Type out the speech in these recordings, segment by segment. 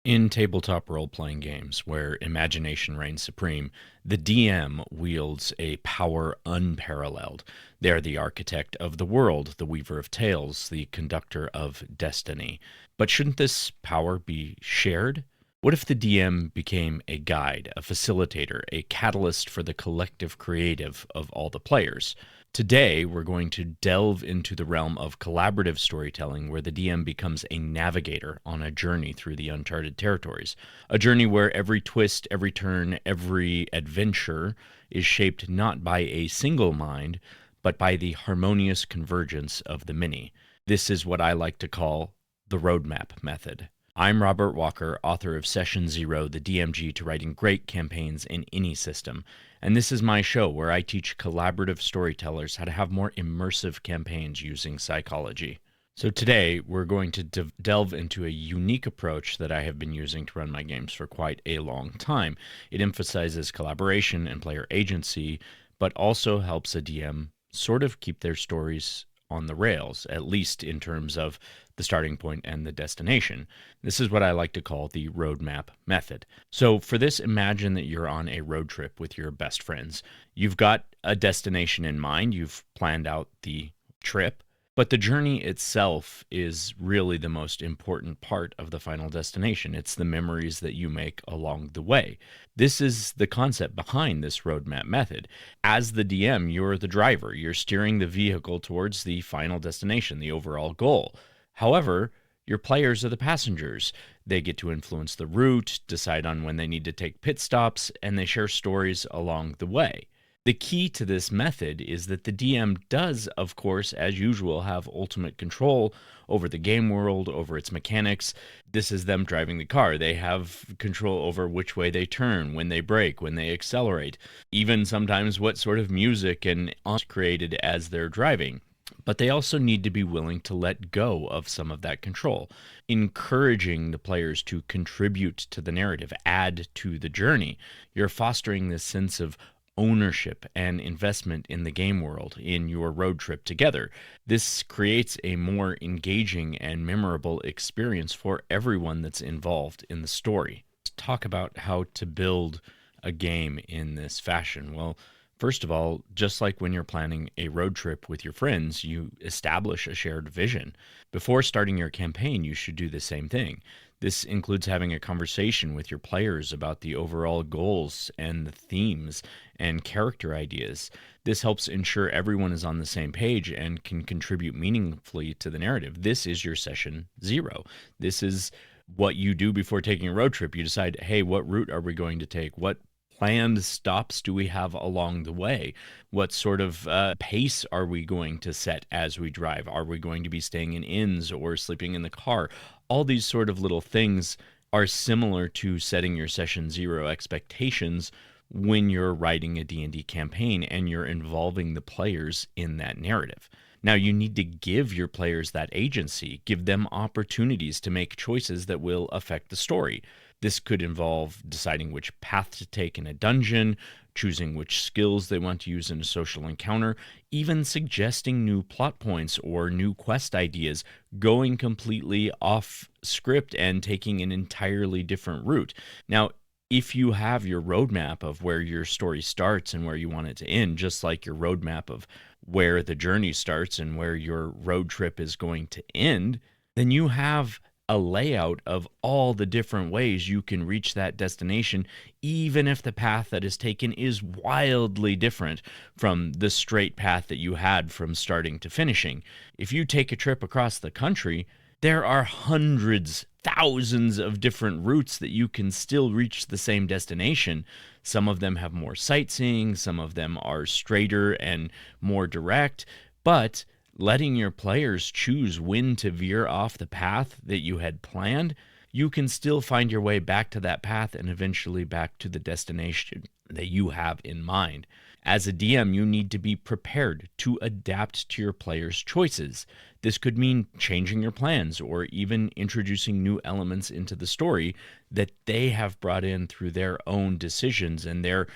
In tabletop role playing games where imagination reigns supreme, the DM wields a power unparalleled. They are the architect of the world, the weaver of tales, the conductor of destiny. But shouldn't this power be shared? What if the DM became a guide, a facilitator, a catalyst for the collective creative of all the players? Today, we're going to delve into the realm of collaborative storytelling where the DM becomes a navigator on a journey through the uncharted territories. A journey where every twist, every turn, every adventure is shaped not by a single mind, but by the harmonious convergence of the many. This is what I like to call the roadmap method. I'm Robert Walker, author of Session Zero, the DMG to writing great campaigns in any system. And this is my show where I teach collaborative storytellers how to have more immersive campaigns using psychology. So today, we're going to delve into a unique approach that I have been using to run my games for quite a long time. It emphasizes collaboration and player agency, but also helps a DM sort of keep their stories on the rails, at least in terms of the starting point and the destination. This is what I like to call the roadmap method. So, for this, imagine that you're on a road trip with your best friends. You've got a destination in mind, you've planned out the trip, but the journey itself is really the most important part of the final destination. It's the memories that you make along the way. This is the concept behind this roadmap method. As the DM, you're the driver. You're steering the vehicle towards the final destination, the overall goal. However, your players are the passengers. They get to influence the route, decide on when they need to take pit stops, and they share stories along the way. The key to this method is that the DM does, of course, as usual, have ultimate control over the game world, over its mechanics. This is them driving the car. They have control over which way they turn, when they brake, when they accelerate, even sometimes what sort of music and created as they're driving. But they also need to be willing to let go of some of that control, encouraging the players to contribute to the narrative, add to the journey. You're fostering this sense of ownership and investment in the game world in your road trip together. This creates a more engaging and memorable experience for everyone that's involved in the story. Let's talk about how to build a game in this fashion. Well, first of all, just like when you're planning a road trip with your friends, you establish a shared vision. Before starting your campaign, you should do the same thing. This includes having a conversation with your players about the overall goals and the themes and character ideas. This helps ensure everyone is on the same page and can contribute meaningfully to the narrative. This is your session zero. This is what you do before taking a road trip. You decide, hey, what route are we going to take? What planned stops do we have along the way? What sort of pace are we going to set as we drive? Are we going to be staying in inns or sleeping in the car? All these sort of little things are similar to setting your session zero expectations when you're writing a D&D campaign and you're involving the players in that narrative. Now, you need to give your players that agency, give them opportunities to make choices that will affect the story. This could involve deciding which path to take in a dungeon, choosing which skills they want to use in a social encounter, even suggesting new plot points or new quest ideas, going completely off script and taking an entirely different route. Now, if you have your roadmap of where your story starts and where you want it to end, just like your roadmap of where the journey starts and where your road trip is going to end, then you have a layout of all the different ways you can reach that destination, even if the path that is taken is wildly different from the straight path that you had from starting to finishing. If you take a trip across the country, there are hundreds, thousands of different routes that you can still reach the same destination. Some of them have more sightseeing, some of them are straighter and more direct, but letting your players choose when to veer off the path that you had planned, you can still find your way back to that path and eventually back to the destination that you have in mind. As a DM, you need to be prepared to adapt to your players' choices. This could mean changing your plans or even introducing new elements into the story that they have brought in through their own decisions and their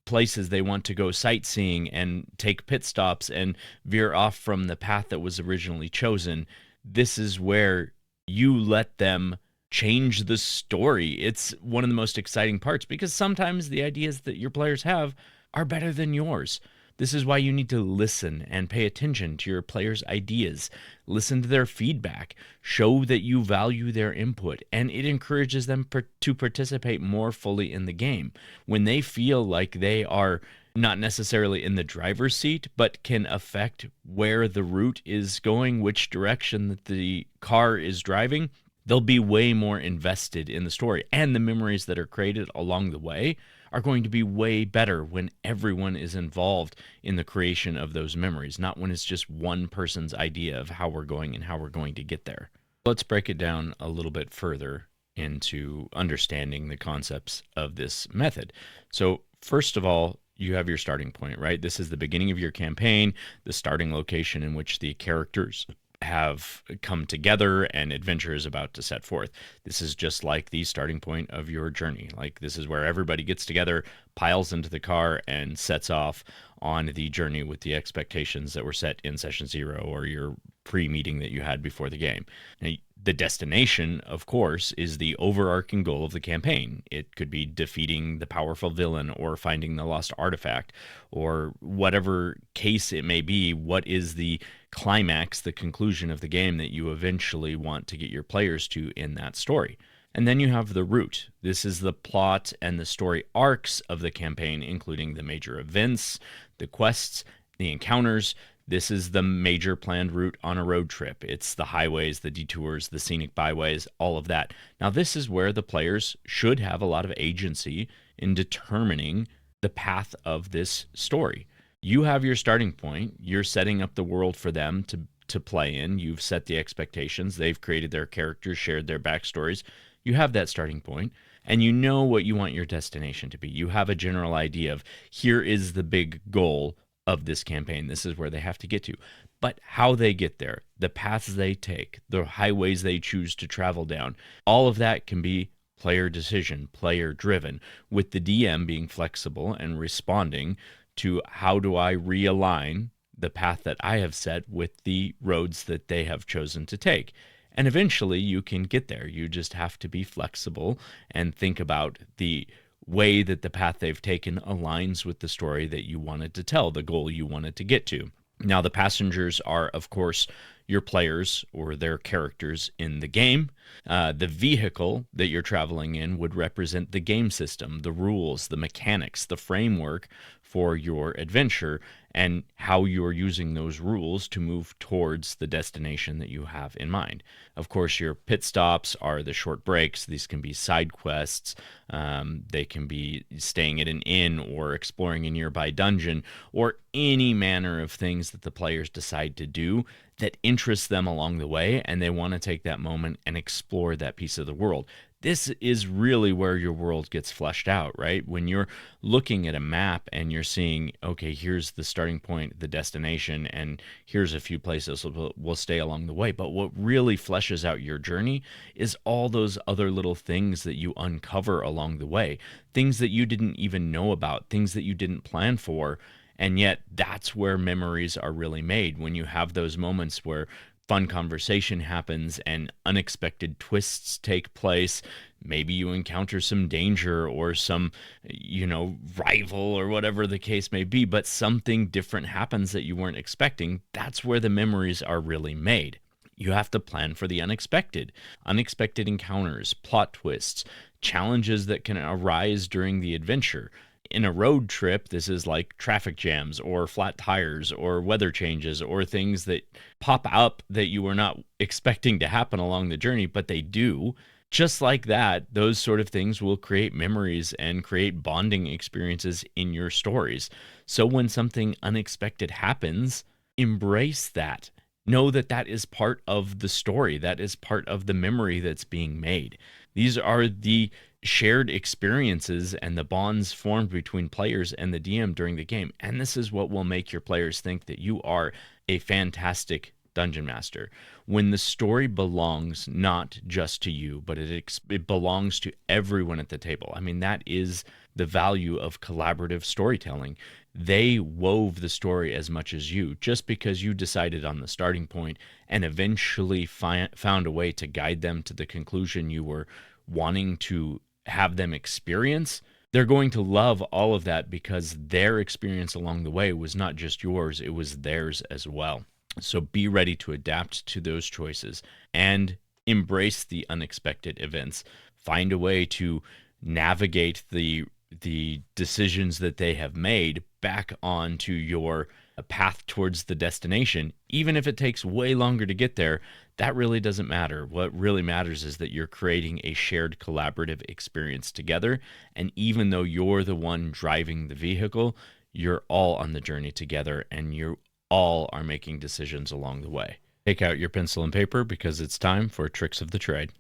places they want to go sightseeing and take pit stops and veer off from the path that was originally chosen. This is where you let them change the story. It's one of the most exciting parts because sometimes the ideas that your players have are better than yours. This is why you need to listen and pay attention to your players' ideas, listen to their feedback, show that you value their input, and it encourages them to participate more fully in the game. When they feel like they are not necessarily in the driver's seat, but can affect where the route is going, which direction that the car is driving, they'll be way more invested in the story. And the memories that are created along the way are going to be way better when everyone is involved in the creation of those memories, not when it's just one person's idea of how we're going and how we're going to get there. Let's break it down a little bit further into understanding the concepts of this method. So, first of all, you have your starting point, right? This is the beginning of your campaign, the starting location in which the characters have come together and adventure is about to set forth. This is just like the starting point of your journey. Like, this is where everybody gets together, piles into the car, and sets off on the journey with the expectations that were set in session 0 or your pre-meeting that you had before the game. Now, the destination, of course, is the overarching goal of the campaign. It could be defeating the powerful villain or finding the lost artifact or whatever case it may be. What is the climax, the conclusion of the game that you eventually want to get your players to in that story? And then you have the route. This is the plot and the story arcs of the campaign, including the major events, the quests, the encounters. This is the major planned route on a road trip. It's the highways, the detours, the scenic byways, all of that. Now, this is where the players should have a lot of agency in determining the path of this story. You have your starting point. You're setting up the world for them to play in. You've set the expectations. They've created their characters, shared their backstories. You have that starting point, and you know what you want your destination to be. You have a general idea of here is the big goal of this campaign. This is where they have to get to. But how they get there, the paths they take, the highways they choose to travel down, all of that can be player decision, player driven, with the DM being flexible and responding to how do I realign the path that I have set with the roads that they have chosen to take. And eventually you can get there. You just have to be flexible and think about the way that the path they've taken aligns with the story that you wanted to tell, the goal you wanted to get to. Now, the passengers are, of course, your players or their characters in the game. The vehicle that you're traveling in would represent the game system, the rules, the mechanics, the framework for your adventure, and how you're using those rules to move towards the destination that you have in mind. Of course, your pit stops are the short breaks. These can be side quests. They can be staying at an inn or exploring a nearby dungeon or any manner of things that the players decide to do that interests them along the way, and they want to take that moment and explore that piece of the world. This is really where your world gets fleshed out, right? When you're looking at a map and you're seeing, okay, here's the starting point, the destination, and here's a few places we'll stay along the way. But what really fleshes out your journey is all those other little things that you uncover along the way, things that you didn't even know about, things that you didn't plan for. And yet that's where memories are really made, when you have those moments where fun conversation happens and unexpected twists take place. Maybe you encounter some danger or some, rival or whatever the case may be, but something different happens that you weren't expecting. That's where the memories are really made. You have to plan for the unexpected encounters, plot twists, challenges that can arise during the adventure. In a road trip, this is like traffic jams or flat tires or weather changes or things that pop up that you were not expecting to happen along the journey, but they do. Just like that, those sort of things will create memories and create bonding experiences in your stories. So when something unexpected happens, embrace that. Know that that is part of the story. That is part of the memory that's being made. These are the shared experiences and the bonds formed between players and the DM during the game. And this is what will make your players think that you are a fantastic dungeon master. When the story belongs not just to you, but it belongs to everyone at the table. I mean, that is the value of collaborative storytelling. They wove the story as much as you. Just because you decided on the starting point and eventually found a way to guide them to the conclusion you were wanting to have them experience, they're going to love all of that because their experience along the way was not just yours, it was theirs as well. So be ready to adapt to those choices and embrace the unexpected events. Find a way to navigate the decisions that they have made back onto your path towards the destination. Even if it takes way longer to get there, that really doesn't matter. What really matters is that you're creating a shared collaborative experience together. And even though you're the one driving the vehicle, you're all on the journey together and you all are making decisions along the way. Take out your pencil and paper because it's time for Tricks of the Trade.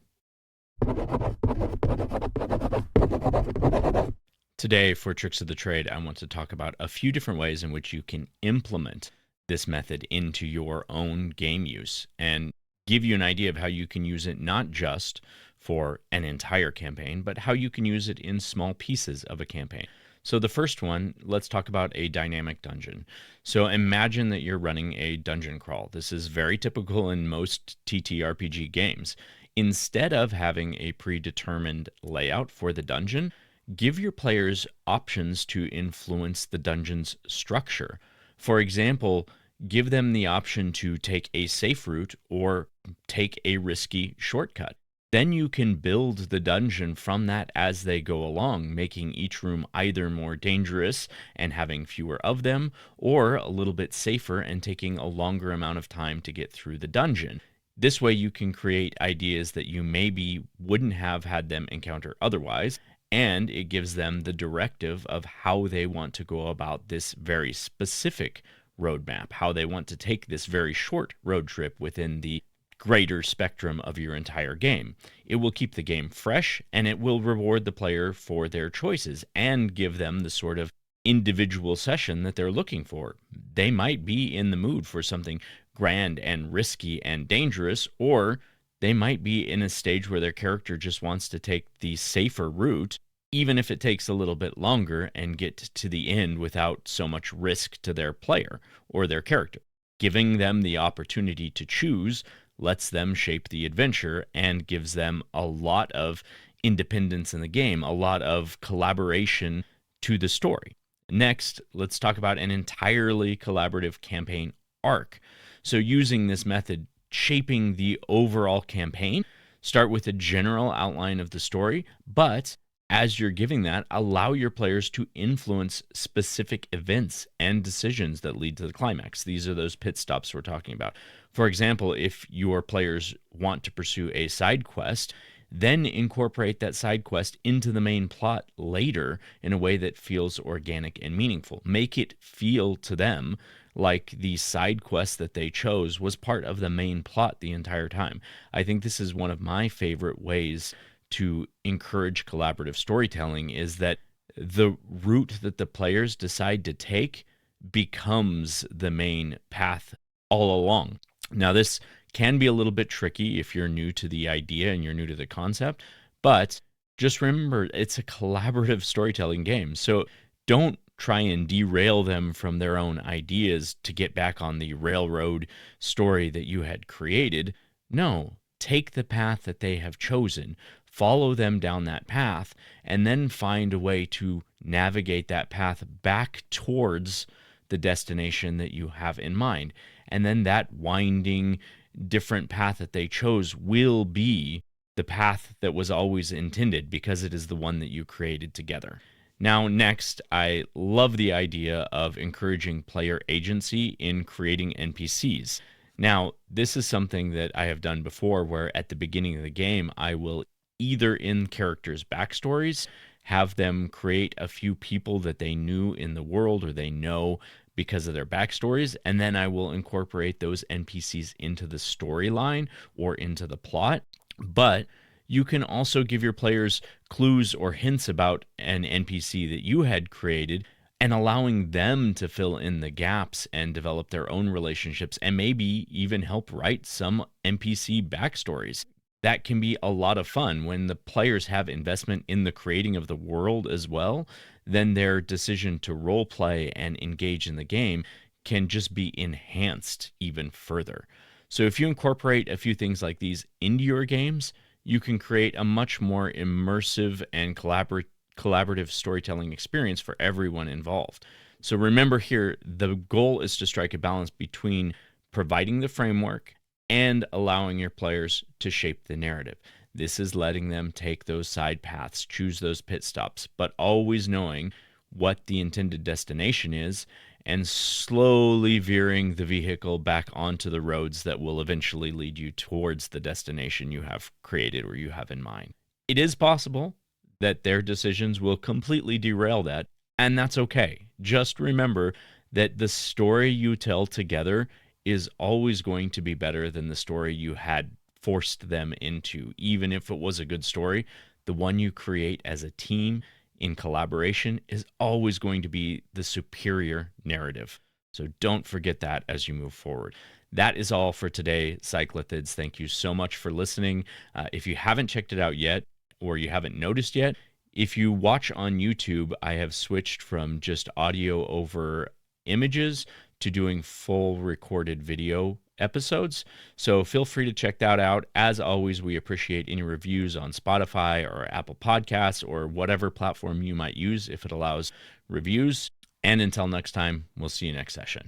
Today, for Tricks of the Trade, I want to talk about a few different ways in which you can implement this method into your own game use and give you an idea of how you can use it not just for an entire campaign, but how you can use it in small pieces of a campaign. So the first one, let's talk about a dynamic dungeon. So imagine that you're running a dungeon crawl. This is very typical in most TTRPG games. Instead of having a predetermined layout for the dungeon, give your players options to influence the dungeon's structure. For example, give them the option to take a safe route or take a risky shortcut. Then you can build the dungeon from that as they go along, making each room either more dangerous and having fewer of them, or a little bit safer and taking a longer amount of time to get through the dungeon. This way you can create ideas that you maybe wouldn't have had them encounter otherwise, and it gives them the directive of how they want to go about this very specific roadmap, how they want to take this very short road trip within the greater spectrum of your entire game. It will keep the game fresh, and it will reward the player for their choices and give them the sort of individual session that they're looking for. They might be in the mood for something grand and risky and dangerous, or they might be in a stage where their character just wants to take the safer route, even if it takes a little bit longer, and get to the end without so much risk to their player or their character. Giving them the opportunity to choose lets them shape the adventure and gives them a lot of independence in the game, a lot of collaboration to the story. Next, let's talk about an entirely collaborative campaign arc. So using this method, shaping the overall campaign, start with a general outline of the story, but as you're giving that, allow your players to influence specific events and decisions that lead to the climax. These are those pit stops we're talking about. For example, if your players want to pursue a side quest, then incorporate that side quest into the main plot later in a way that feels organic and meaningful. Make it feel to them like the side quest that they chose was part of the main plot the entire time. I think this is one of my favorite ways to encourage collaborative storytelling, is that the route that the players decide to take becomes the main path all along. Now, this can be a little bit tricky if you're new to the idea and you're new to the concept, but just remember, it's a collaborative storytelling game. So don't try and derail them from their own ideas to get back on the railroad story that you had created. No, take the path that they have chosen, follow them down that path, and then find a way to navigate that path back towards the destination that you have in mind. And then that winding, different path that they chose will be the path that was always intended because it is the one that you created together. Now, next, I love the idea of encouraging player agency in creating NPCs. Now, this is something that I have done before, where at the beginning of the game, I will either in characters' backstories have them create a few people that they knew in the world or they know because of their backstories, and then I will incorporate those NPCs into the storyline or into the plot. But you can also give your players clues or hints about an NPC that you had created and allowing them to fill in the gaps and develop their own relationships and maybe even help write some NPC backstories. That can be a lot of fun when the players have investment in the creating of the world as well. Then their decision to role play and engage in the game can just be enhanced even further. So if you incorporate a few things like these into your games, you can create a much more immersive and collaborative storytelling experience for everyone involved. So remember here, the goal is to strike a balance between providing the framework and allowing your players to shape the narrative. This is letting them take those side paths, choose those pit stops, but always knowing what the intended destination is and slowly veering the vehicle back onto the roads that will eventually lead you towards the destination you have created or you have in mind. It is possible that their decisions will completely derail that, and that's okay. Just remember that the story you tell together is always going to be better than the story you had forced them into. Even if it was a good story, the one you create as a team in collaboration is always going to be the superior narrative. So don't forget that as you move forward. That is all for today, Cyclothids. Thank you so much for listening. If you haven't checked it out yet, or you haven't noticed yet, if you watch on YouTube, I have switched from just audio over images to doing full recorded video episodes. So feel free to check that out. As always, we appreciate any reviews on Spotify or Apple Podcasts or whatever platform you might use if it allows reviews. And until next time, we'll see you next session.